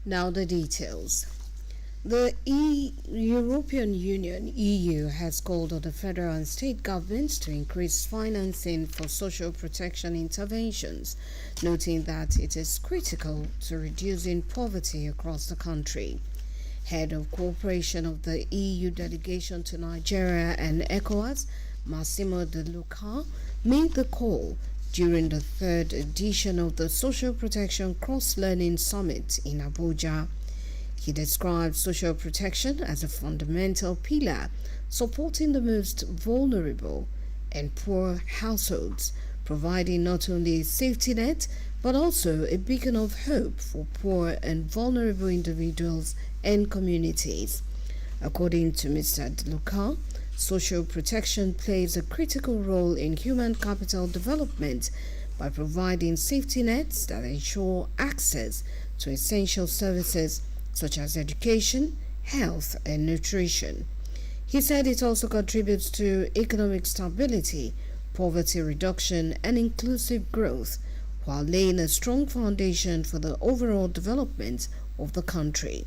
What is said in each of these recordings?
Now the details. The European Union (EU) has called on the federal and state governments to increase financing for social protection interventions, noting that it is critical to reducing poverty across the country. Head of Cooperation of the EU delegation to Nigeria and ECOWAS, Massimo De Luca, made the call during the third edition of the Social Protection Cross-Learning Summit in Abuja. He described social protection as a fundamental pillar, supporting the most vulnerable and poor households, providing not only a safety net, but also a beacon of hope for poor and vulnerable individuals and communities. According to Mr. De Luca, social protection plays a critical role in human capital development by providing safety nets that ensure access to essential services such as education, health, and nutrition. He said it also contributes to economic stability, poverty reduction, and inclusive growth, while laying a strong foundation for the overall development of the country.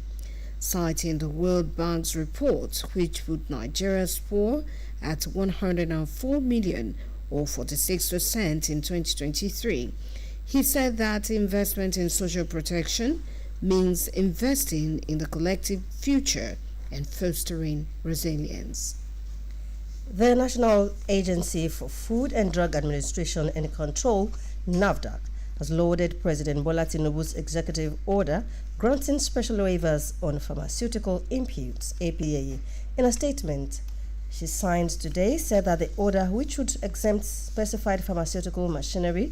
Citing the World Bank's report, which put Nigeria's poor at 104 million, or 46% in 2023, he said that investment in social protection means investing in the collective future and fostering resilience. The National Agency for Food and Drug Administration and Control, NAFDAC, has lauded President Bola Tinubu's executive order granting special waivers on pharmaceutical inputs, APA. In a statement she signed today, said that the order, which would exempt specified pharmaceutical machinery,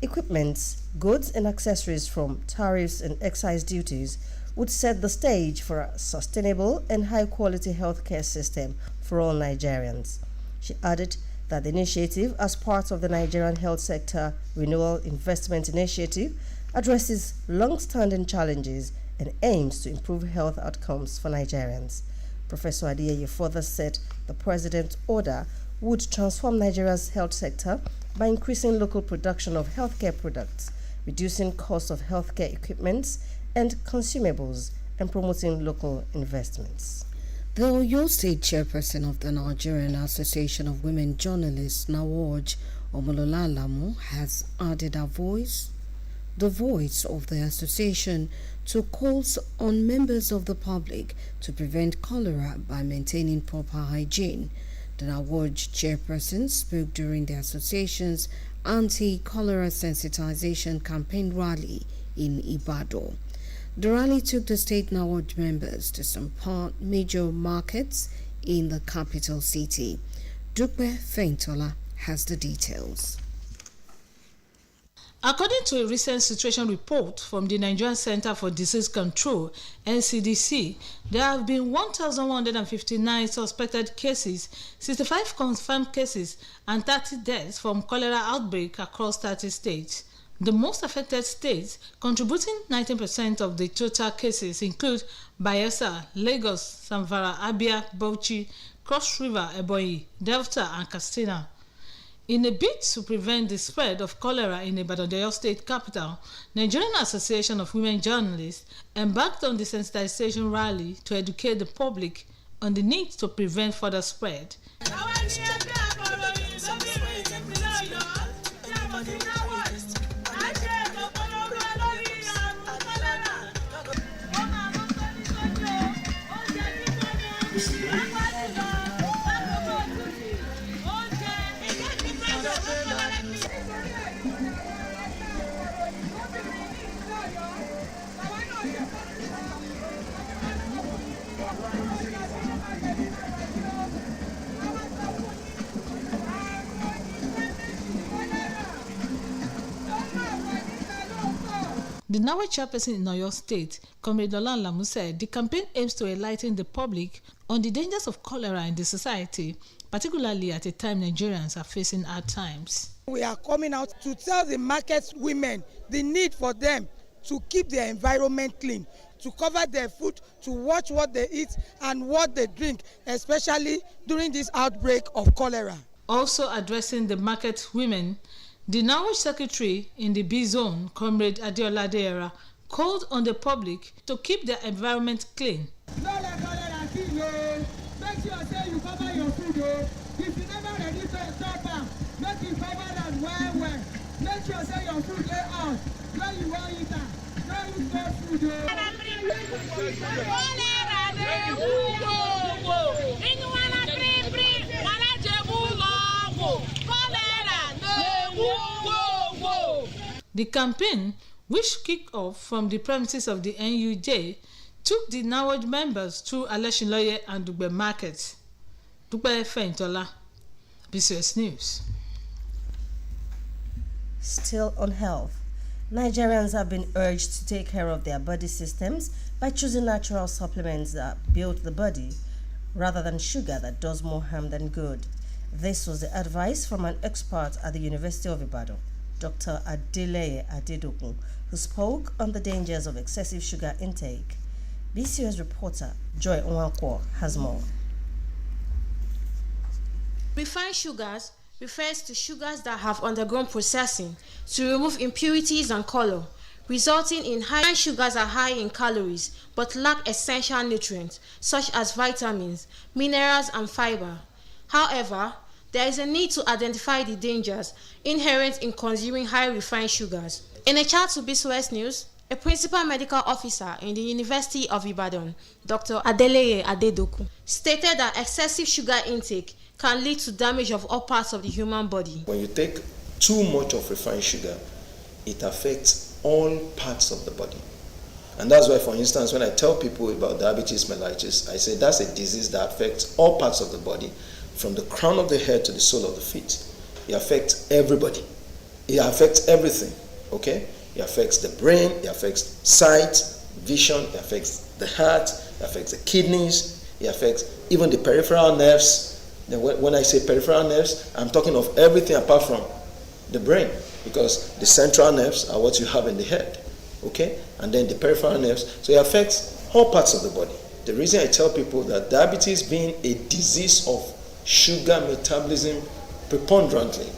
equipment, goods and accessories from tariffs and excise duties, would set the stage for a sustainable and high-quality healthcare system for all Nigerians. She added that the initiative, as part of the Nigerian Health Sector Renewal Investment Initiative, addresses long-standing challenges and aims to improve health outcomes for Nigerians. Professor Adeyeye further said the President's order would transform Nigeria's health sector by increasing local production of healthcare products, reducing costs of healthcare equipment and consumables, and promoting local investments. The Oyo State chairperson of the Nigerian Association of Women Journalists, Nawoj Omolola Lamu, has added the voice of the association, to calls on members of the public to prevent cholera by maintaining proper hygiene. The Nawoj chairperson spoke during the association's anti-cholera sensitization campaign rally in Ibadan. The rally took the state Nawoj members to some major markets in the capital city. Dukbe Feintola has the details. According to a recent situation report from the Nigerian Center for Disease Control, NCDC, there have been 1,159 suspected cases, 65 confirmed cases, and 30 deaths from cholera outbreak across 30 states. The most affected states, contributing 19% of the total cases, include Bayelsa, Lagos, Zamfara, Abia, Bauchi, Cross River, Ebonyi, Delta, and Katsina. In a bid to prevent the spread of cholera in Ibadan, the Oyo State capital, Nigerian Association of Women Journalists embarked on the sensitization rally to educate the public on the need to prevent further spread. The Nawoj chairperson in Oyo State, Comrade Lola Lamu, said the campaign aims to enlighten the public on the dangers of cholera in the society, particularly at a time Nigerians are facing hard times. We are coming out to tell the market women the need for them to keep their environment clean, to cover their food, to watch what they eat and what they drink, especially during this outbreak of cholera. Also addressing the market women, the Nawoj secretary in the B zone, Comrade Adeola Deera, called on the public to keep their environment clean. No let cholera kill you. Make sure say you cover your food. If you never ready to chop am, make you cover am well. Make sure say your food lay out. When you want eat am, no use no food. The campaign, which kicked off from the premises of the NUJ, took the NAWOJ members through Aleshinloye and Dugbe markets. Dugbe Feintola, BCOS News. Still on health, Nigerians have been urged to take care of their body systems by choosing natural supplements that build the body rather than sugar that does more harm than good. This was the advice from an expert at the University of Ibadan, Dr. Adeleye Adedokun, who spoke on the dangers of excessive sugar intake. BCOS reporter Joy Onwakwo has more. Refined sugars refers to sugars that have undergone processing to remove impurities and color, resulting in high sugars are high in calories but lack essential nutrients such as vitamins, minerals, and fiber. However, there is a need to identify the dangers inherent in consuming high refined sugars. In a chat to BCOS News, a principal medical officer in the University of Ibadan, Dr. Adeleye Adedokun, stated that excessive sugar intake can lead to damage of all parts of the human body. When you take too much of refined sugar, it affects all parts of the body. And that's why, for instance, when I tell people about diabetes mellitus, I say that's a disease that affects all parts of the body, from the crown of the head to the sole of the feet. It affects everybody. It affects everything, okay? It affects the brain, it affects sight, vision, it affects the heart, it affects the kidneys, it affects even the peripheral nerves. Then when I say peripheral nerves, I'm talking of everything apart from the brain, because the central nerves are what you have in the head, okay? And then the peripheral nerves, so it affects all parts of the body. The reason I tell people that diabetes being a disease of sugar metabolism preponderantly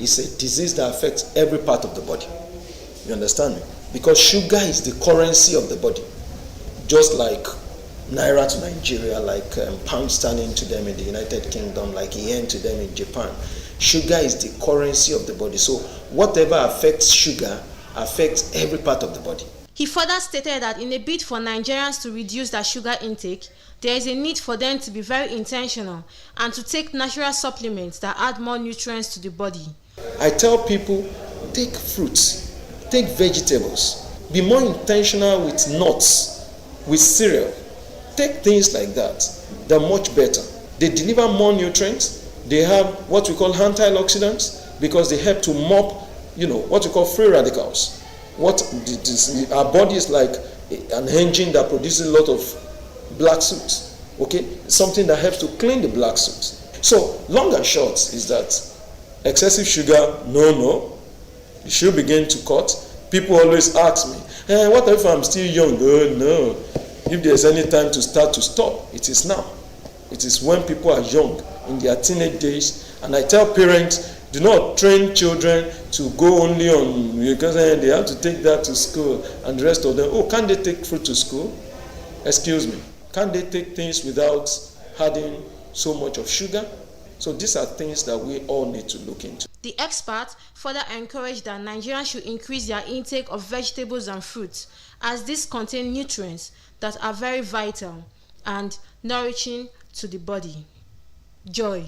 is a disease that affects every part of the body. You understand me? Because sugar is the currency of the body. Just like Naira to Nigeria, like pound sterling to them in the United Kingdom, like yen to them in Japan. Sugar is the currency of the body. So whatever affects sugar affects every part of the body. He further stated that in a bid for Nigerians to reduce their sugar intake, there is a need for them to be very intentional and to take natural supplements that add more nutrients to the body. I tell people, take fruits, take vegetables, be more intentional with nuts, with cereal. Take things like that. They're much better. They deliver more nutrients. They have what we call antioxidants because they help to mop, what we call free radicals. Our body is like an engine that produces a lot of black soot, okay? Something that helps to clean the black soot. So, long and short is that excessive sugar, no. You should begin to cut. People always ask me, what if I'm still young? Oh, no. If there's any time to start to stop, it is now. It is when people are young, in their teenage days. And I tell parents, do not train children to go only on, because they have to take that to school, and the rest of them, can't they take fruit to school? Excuse me. Can't they take things without adding so much of sugar? So these are things that we all need to look into. The expert further encouraged that Nigerians should increase their intake of vegetables and fruits, as these contain nutrients that are very vital and nourishing to the body. Joy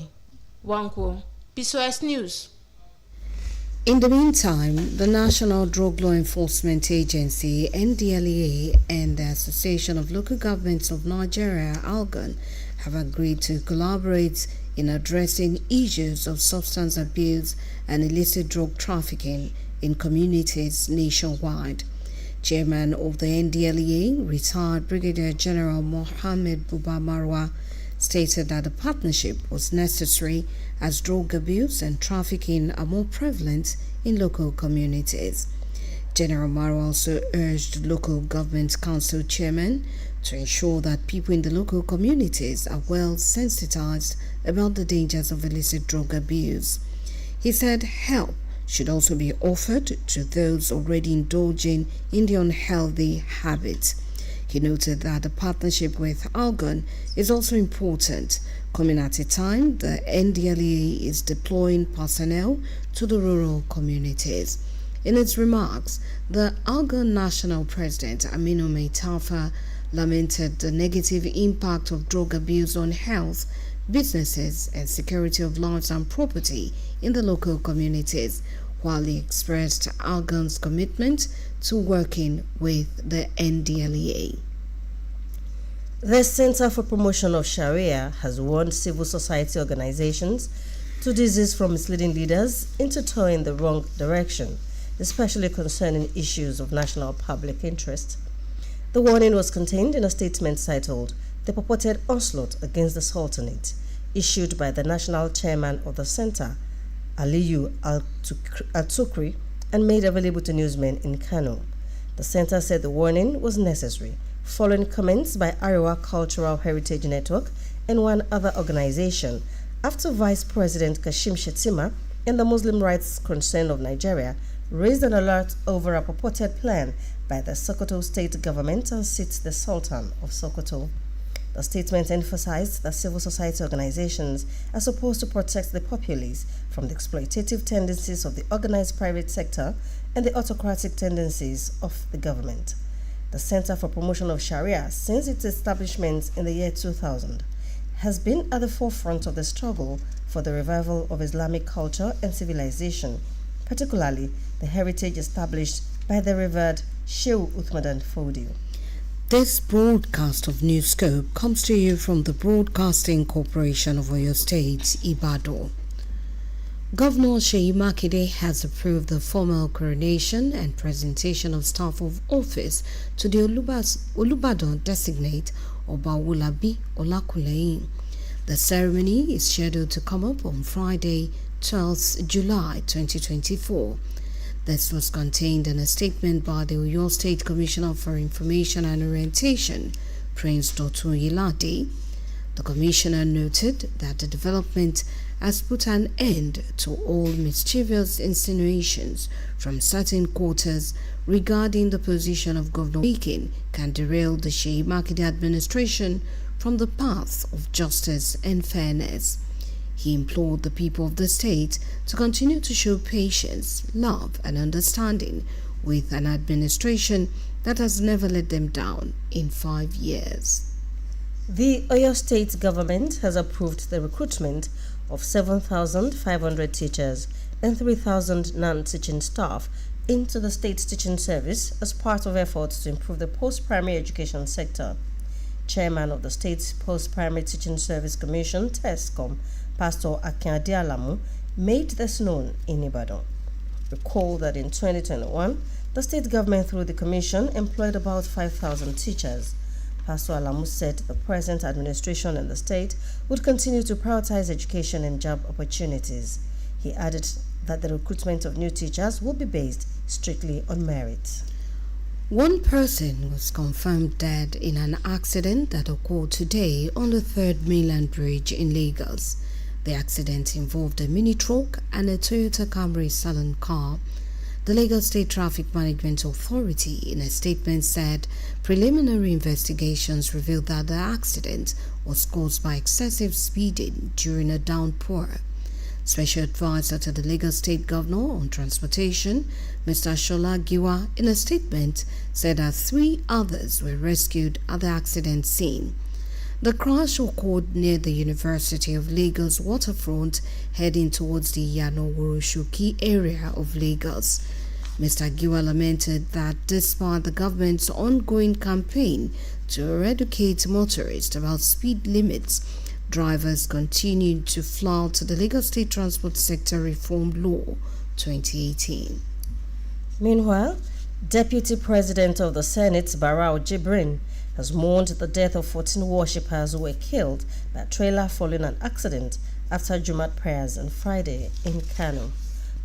Wankwo, BCOS News. In the meantime, the National Drug Law Enforcement Agency, NDLEA, and the Association of Local Governments of Nigeria, ALGON, have agreed to collaborate in addressing issues of substance abuse and illicit drug trafficking in communities nationwide. Chairman of the NDLEA, retired Brigadier General Mohammed Buba Marwa, stated that the partnership was necessary as drug abuse and trafficking are more prevalent in local communities. General Marwa also urged local government council chairmen to ensure that people in the local communities are well sensitized about the dangers of illicit drug abuse. He said help should also be offered to those already indulging in the unhealthy habits. He noted that the partnership with Algon is also important, coming at a time the NDLEA is deploying personnel to the rural communities. In its remarks, the Algon National President Aminu Maitafa lamented the negative impact of drug abuse on health, businesses, and security of lives and property in the local communities, while he expressed Algon's commitment to working with the NDLEA. The Center for Promotion of Sharia has warned civil society organizations to desist from misleading leaders into towing the wrong direction, especially concerning issues of national public interest. The warning was contained in a statement titled "The Purported Onslaught Against the Sultanate," issued by the national chairman of the center, Aliyu Al-Tukri, and made available to newsmen in Kano. The center said the warning was necessary following comments by Arewa Cultural Heritage Network and one other organization after Vice President Kashim Shettima and the Muslim Rights Concern of Nigeria raised an alert over a purported plan by the Sokoto state government to unseat the Sultan of Sokoto. The statement emphasized that civil society organizations are supposed to protect the populace from the exploitative tendencies of the organized private sector and the autocratic tendencies of the government. The Center for Promotion of Sharia, since its establishment in the year 2000, has been at the forefront of the struggle for the revival of Islamic culture and civilization, particularly the heritage established by the revered Sheikh Uthman Fodio. This broadcast of Newscope comes to you from the Broadcasting Corporation of Oyo State, Ibadan. Governor Seyi Makinde has approved the formal coronation and presentation of staff of office to the Olubadan designate Obawulabi Olakunleyin. The ceremony is scheduled to come up on Friday, 12th July 2024. This was contained in a statement by the Oyo State Commissioner for Information and Orientation, Prince Dotun Yiladi. The commissioner noted that the development has put an end to all mischievous insinuations from certain quarters regarding the position of Governor Wikin can derail the Seyi Makinde administration from the path of justice and fairness. He implored the people of the state to continue to show patience, love, and understanding with an administration that has never let them down in 5 years. The Oyo State government has approved the recruitment of 7,500 teachers and 3,000 non-teaching staff into the state teaching service as part of efforts to improve the post-primary education sector. Chairman of the State's Post-Primary Teaching Service Commission, TESCOM, Pastor Akinade Alamu, made this known in Ibadan. Recall that in 2021, the state government through the commission employed about 5,000 teachers. Pastor Alamu said the present administration in the state would continue to prioritize education and job opportunities. He added that the recruitment of new teachers will be based strictly on merit. One person was confirmed dead in an accident that occurred today on the 3rd Mainland Bridge in Lagos. The accident involved a mini truck and a Toyota Camry salon car. The Lagos State Traffic Management Authority, in a statement, said preliminary investigations revealed that the accident was caused by excessive speeding during a downpour. Special Advisor to the Lagos State Governor on Transportation, Mr. Shola Giwa, in a statement, said that 3 others were rescued at the accident scene. The crash occurred near the University of Lagos waterfront, heading towards the Yano-Woroshoki area of Lagos. Mr. Giwa lamented that despite the government's ongoing campaign to educate motorists about speed limits, drivers continued to flout the Lagos State Transport Sector Reform Law 2018. Meanwhile, Deputy President of the Senate, Barau Jibrin, has mourned the death of 14 worshippers who were killed by a trailer following an accident after Jumat prayers on Friday in Kano.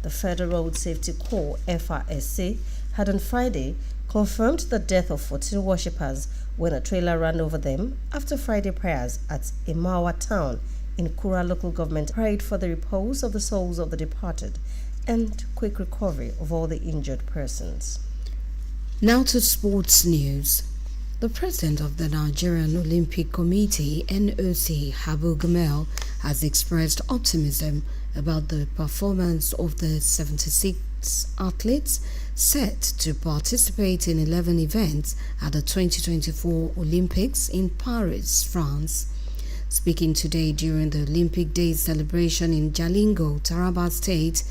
The Federal Road Safety Corps, FRSC, had on Friday confirmed the death of 14 worshippers when a trailer ran over them after Friday prayers at Imawa town in Kura local government prayed for the repose of the souls of the departed and quick recovery of all the injured persons. Now to sports news. The president of the Nigerian Olympic Committee, NOC, Habu Gamel, has expressed optimism about the performance of the 76 athletes set to participate in 11 events at the 2024 Olympics in Paris, France. Speaking today during the Olympic Day celebration in Jalingo, Taraba State,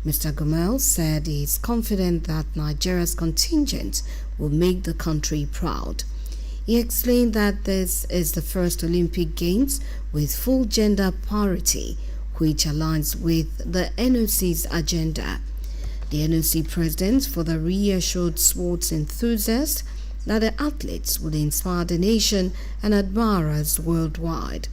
Mr. Gamel said he is confident that Nigeria's contingent will make the country proud. He explained that this is the first Olympic Games with full gender parity, which aligns with the NOC's agenda. The NOC president further reassured sports enthusiasts that the athletes will inspire the nation and admirers worldwide.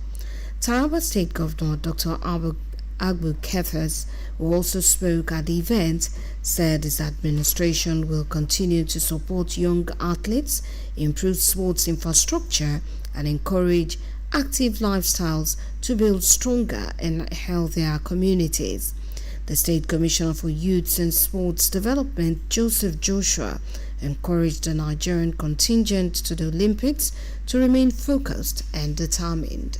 Taraba State Governor Dr. Agbu Kefas, who also spoke at the event, said his administration will continue to support young athletes, improve sports infrastructure, and encourage active lifestyles to build stronger and healthier communities. The State Commissioner for Youth and Sports Development, Joseph Joshua, encouraged the Nigerian contingent to the Olympics to remain focused and determined.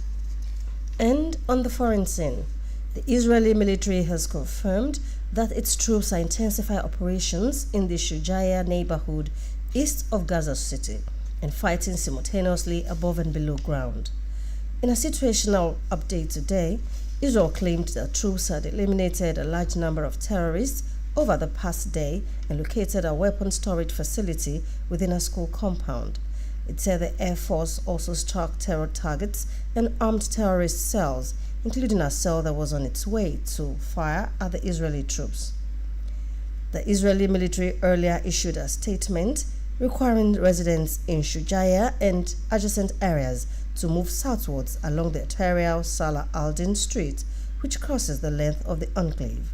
And on the foreign scene, the Israeli military has confirmed that its troops are intensifying operations in the Shujaiya neighborhood east of Gaza City and fighting simultaneously above and below ground. In a situational update today, Israel claimed that troops had eliminated a large number of terrorists over the past day and located a weapon storage facility within a school compound. It said the Air Force also struck terror targets and armed terrorist cells, including a cell that was on its way to fire at the Israeli troops. The Israeli military earlier issued a statement requiring residents in Shujaiya and adjacent areas to move southwards along the arterial Salah al-Din Street, which crosses the length of the enclave.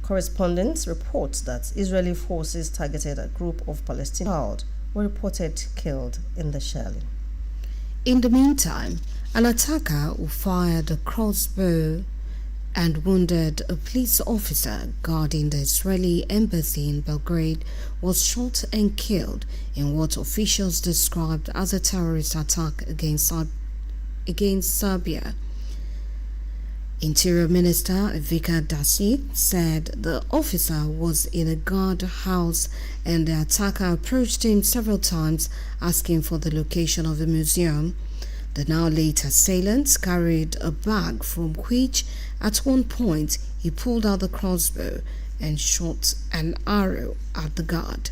Correspondents report that Israeli forces targeted a group of Palestinians were reported killed in the shelling. In the meantime, an attacker who fired a crossbow and wounded a police officer guarding the Israeli embassy in Belgrade was shot and killed in what officials described as a terrorist attack against Serbia. Interior Minister Ivica Dacic said the officer was in a guard house and the attacker approached him several times asking for the location of the museum. The now late assailant carried a bag from which at one point he pulled out the crossbow and shot an arrow at the guard.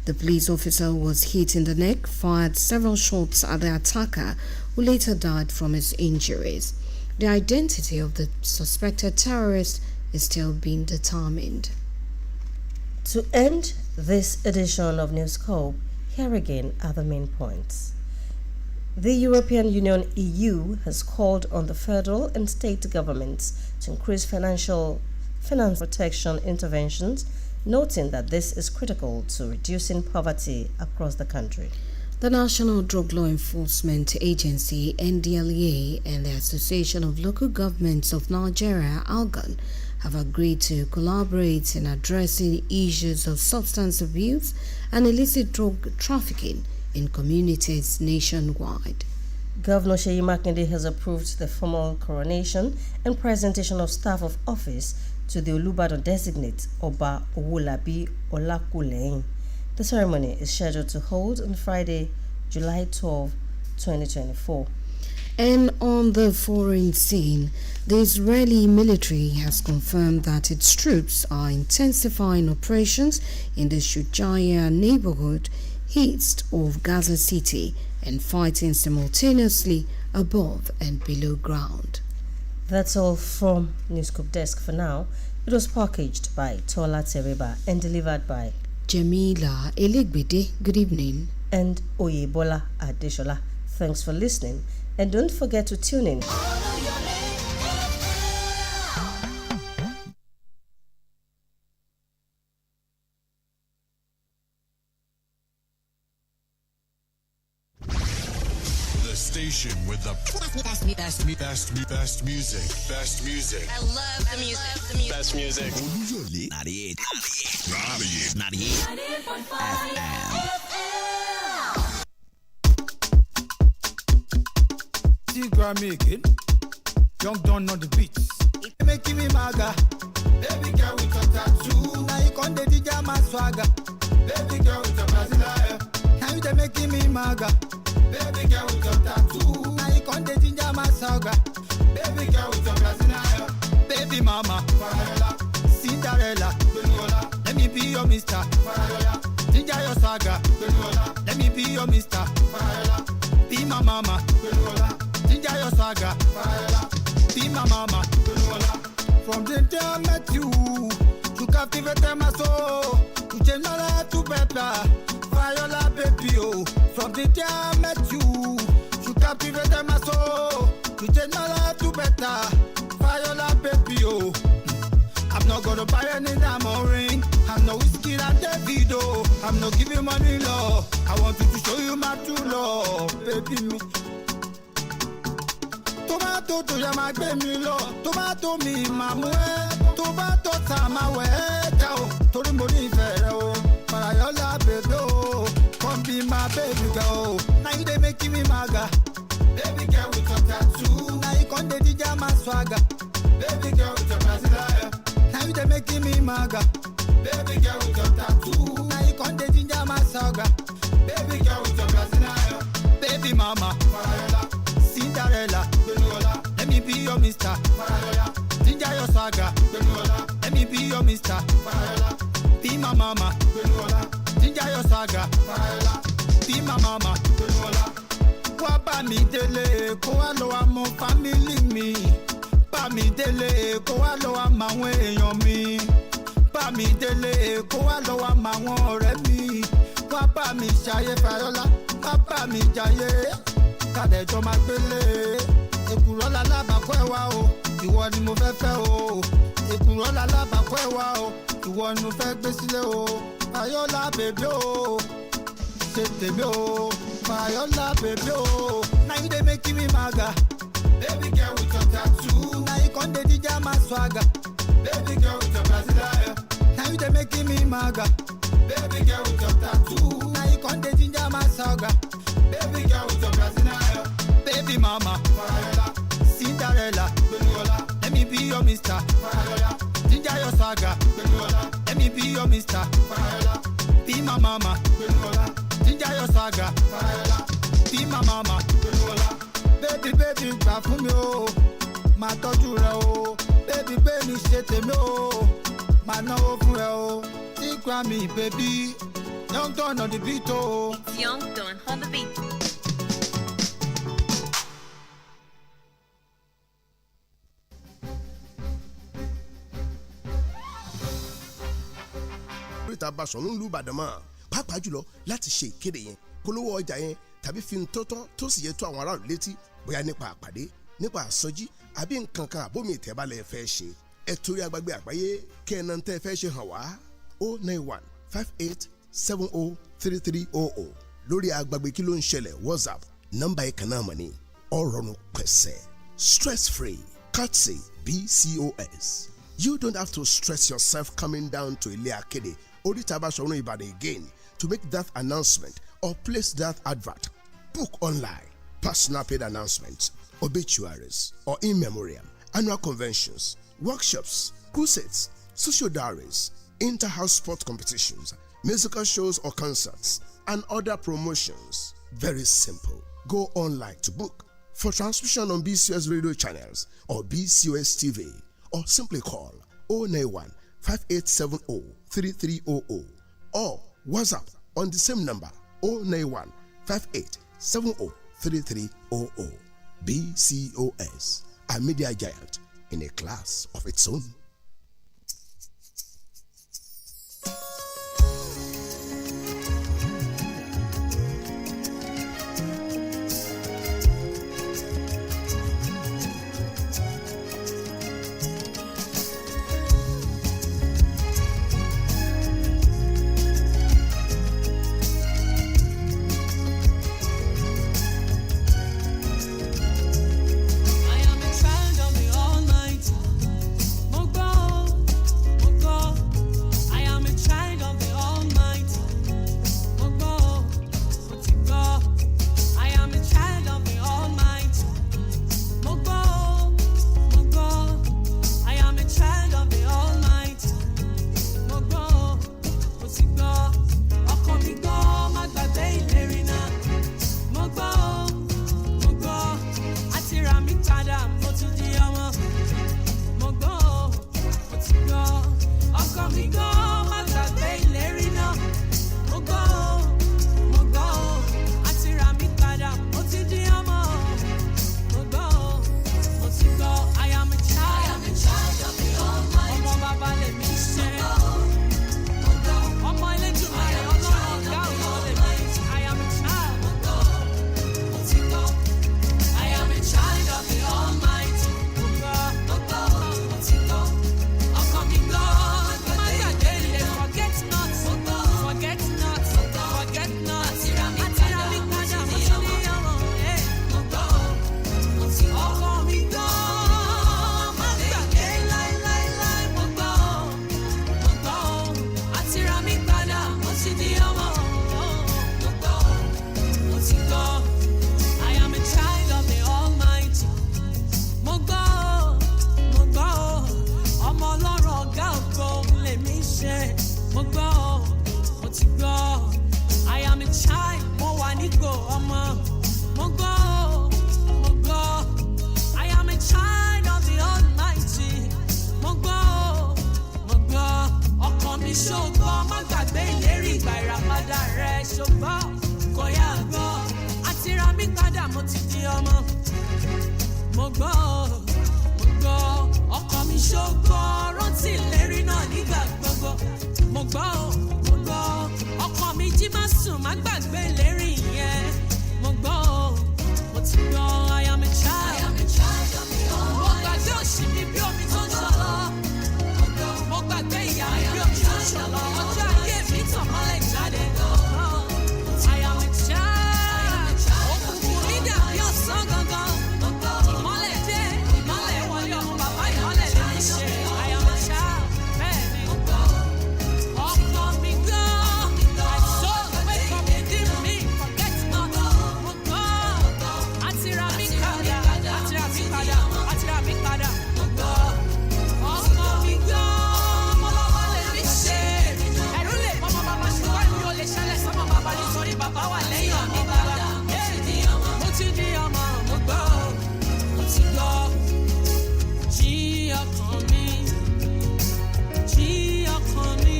The police officer was hit in the neck, fired several shots at the attacker, who later died from his injuries. The identity of the suspected terrorist is still being determined. To end this edition of Newscope, here again are the main points. The European Union (EU) has called on the federal and state governments to increase finance protection interventions, noting that this is critical to reducing poverty across the country. The National Drug Law Enforcement Agency (NDLEA) and the Association of Local Governments of Nigeria (ALGON) have agreed to collaborate in addressing issues of substance abuse and illicit drug trafficking in communities nationwide. Governor Seyi Makinde has approved the formal coronation and presentation of staff of office to the Olubadan designate Oba Owolabi Olakulehin. The ceremony is scheduled to hold on Friday, July 12, 2024. And on the foreign scene, the Israeli military has confirmed that its troops are intensifying operations in the Shujaiya neighborhood east of Gaza City and fighting simultaneously above and below ground. That's all from Newscope Desk for now. It was packaged by Tola Tereba and delivered by Jamila Elegbede. Good evening. And Oyebola Adeshola. Thanks for listening, and don't forget to tune in. The station with the best music. Best music. I love the music. Best music. 98. 98.5 See Grammy again. Young Don on the beats. It making me maga. Baby girl with your tattoo. Now you con the DJ my swagger. Baby girl with your Brazilian. Now you they making me maga. Baby girl with your tattoo. Now you con the DJ my swagger. Baby girl with your Brazilian. Baby mama, Fariola, Cinderella, Beniola. Let me be your mister. Fariola, ginger your swagger. Beniola. Let me be your mister. Fariola, be my mama. Beniola, ginger your swagger. Fariola, be my mama. Beniola. From the day I met you, you captivated my soul. You changed my life to better. Fariola, baby, oh. From the day I met you, you captivated my soul. You changed my life to better. Fariola, baby, oh. I'm not gonna buy any diamond ring. I'm no whiskey and Davido. I'm not giving money, love. I want you to show you my true love, baby me. Tomato to ya ma gbe mi lọ, tomato mi ma mú ẹ, tomato ta ma wẹ̀ ẹ́ ká o, torí mo ní ìfẹ́ rẹ o. Fariola, baby, oh, come be my baby girl. Now you dey make me maga. Baby girl with your tattoo. Now you con dey DJ my swagger. Baby girl with your Brazilian. Now you dey make me maga. Baby girl with your tattoo. Now you con dey DJ my swagger. Baby girl with your Brazilian. Baby mama, Fariola, Cinderella, Beniola. Let me be your mister. Fariola, ginger your swagger. Beniola. Let me be your mister. Fariola, be my mama. Beniola, ginger your swagger. Fariola, be my mama. Beniola. Wá bá mi délé, kó wá lọ wá mọ family mi. Bá mi délé, kó wá lọ wá mọ àwọn èèyàn mi. Bá mi délé, kó wá lọ wá mọ àwọn ọ̀rẹ́ mi. Wá bá mi ṣayé Fariola, wá bá mi jayé. Kàdéjọ́ máa gbélé. Èkùrọ́ lálábàákọ́ ẹ̀ wá o, ìwọ ni mo fẹ́ fẹ́ o. Èkùrọ́ lálábàákọ́ ẹ̀ wá o, ìwọ ni mo fẹ́ gbé sílé o. Fariola, baby, o. Tètè o, Fariola, baby, oh. Now you dey make me maga. Baby girl with your tattoo. Now you con dey DJ my swagger. Baby girl with your Brazilian. Now you dey make me maga. Baby girl with your tattoo. Now you con dey DJ my swagger. Baby girl with your Brazilian. Baby mama, Fariola, Cinderella, Beniola. Let me be your mister. Fariola, ginger your swagger. Beniola. Let me be your mister. Fariola, be my mama. Beniola. Ginger your swagger, Fariola, be my mama, Beniola. Baby, baby, gbà fún mi o, máa tọ́jú rẹ o. Baby, baby, ṣe tèmi o, máa náwó fún ẹ o. Tí Grammy, baby, Young Don on the beat o. It's Young Don on the beat. Oríta Basọ̀rún ń lu Ìbàdàn mọ́ pàápàá jùlọ láti ṣe ìkéde yẹn polówó ọjà yẹn tàbí fi ń tọ́tọ́ tó sì yẹ tó àwọn aráàlú létí bóyá nípa àpàdé nípa àsọjí àbí nǹkan kan àbómi ìtẹ́bálẹ̀ fẹ́ ṣe ẹ torí agbègbè àgbáyé kẹ́ẹ̀nà tẹ́ fẹ́ ṣe hàn wá 09158703300 lórí agbègbè kí ló ń ṣẹlẹ̀ WhatsApp nọ́mbà ìkan náà mọ̀ ní ọ̀rọ̀rùn pẹ̀sẹ̀ stress free courtesy BCOS. You don't have to stress yourself coming down to Ilé Akéde Oríta Basọ̀rún Ìbàdàn again to make that announcement or place that advert. Book online, personal paid announcements, obituaries, or in memoriam, annual conventions, workshops, crusades, social diaries, inter-house sport competitions, musical shows or concerts, and other promotions. Very simple. Go online to book for transmission on BCOS radio channels or BCOS TV, or simply call 091 5870 3300 or WhatsApp on the same number 091 5870 3300. BCOS, a media giant in a class of its own. Messiah, mo ti di ọmọ. Mo gbọ́, ọkọ mi ṣògo, rántí ìlérí náà nígbà gbogbo. Mo gbọ́, ọkọ mi jí má sùn, má gbàgbé ìlérí yẹn. Mo gbọ́, mo ti gbọ́, I am a child. Mo gbàgbé òṣì mi bí omi tó ń ṣọlọ. Mo gbàgbé ìyá mi bí omi tó ń ṣọlọ. Ọjọ́ ayé mi tàn mọ́lẹ̀ jáde. I am a child. Òkùnkùn mi dàbí ọ̀sán gangan. Ìmọ́lẹ̀ dé, ìmọ́lẹ̀ wọlé ọmọ bàbá ìmọ́lẹ̀ lè mi ṣe. I am a child. Bẹ́ẹ̀ ni. Ọkọ mi gan. My soul wake up within me. Forget not. Mo gbọ́. Àti ra mi padà. Àti ra mi padà. Àti ra mi padà. Mo gbọ́. Ọkọ mi gan. Mo lọ́wọ́ lè mi ṣe. Ẹ̀rù lè pọ̀ mọ́ bàbá ṣùgbọ́n mi ò lè ṣẹlẹ̀ sọ́mọ bàbá nítorí bàbá wà lẹ́yìn ọ̀mí bàbá. Mo ti di ọmọ, mo gbọ́. Mo ti gbọ́. Jí ọkàn mi. Jí ọkàn mi.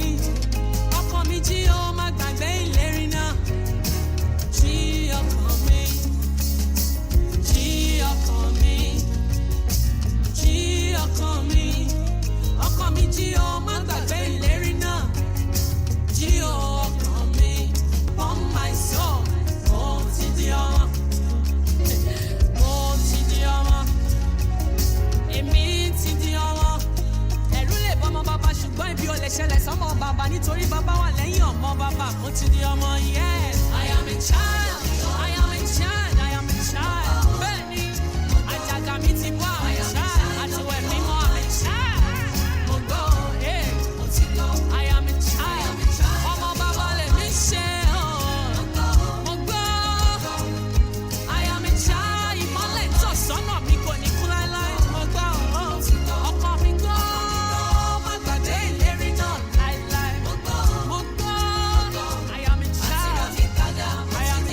Ọkàn mi jí ó má gbàgbé ìlérí náà. Jí ọkàn mi. Jí ọkàn mi. Jí ọkàn mi. Ọkàn mi jí ó má gbàgbé ìlérí náà. Jí ọkàn mi. On my soul. Mo ti di ọmọ. Mo ti di ọmọ. Èmi ti di ọmọ. Ẹ̀rù lè bọ́ ọmọ bàbá ṣùgbọ́n ibi ò lè ṣẹlẹ̀ sọ́mọ bàbá nítorí bàbá wà lẹ́yìn ọmọ bàbá. Mo ti di ọmọ yìí.